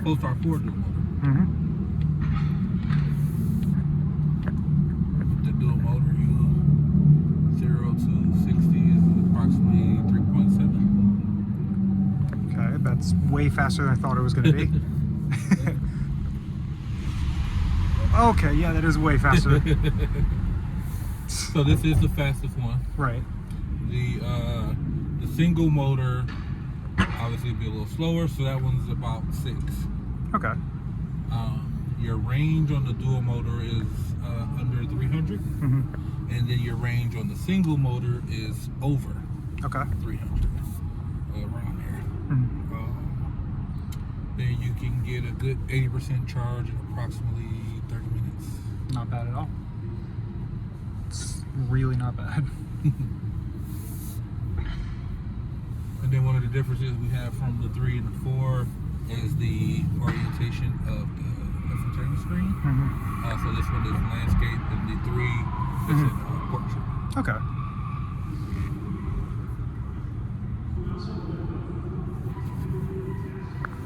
Polestar 4 dual motor. The dual motor, 0 to 60 is approximately 3.7. Okay, that's way faster than I thought it was going to be. Okay, yeah, that is way faster. So this is the fastest one. Right. The single motor obviously be a little slower, so that one's about 6. Okay. Your range on the dual motor is under 300, and then your range on the single motor is over 300, around there. Then you can get a good 80% charge in approximately 30 minutes. Not bad at all. It's really not bad. And then one of the differences we have from the 3 and the 4 is the orientation of the left and turn screen. So this one is landscape, and the 3 is in portrait. Okay.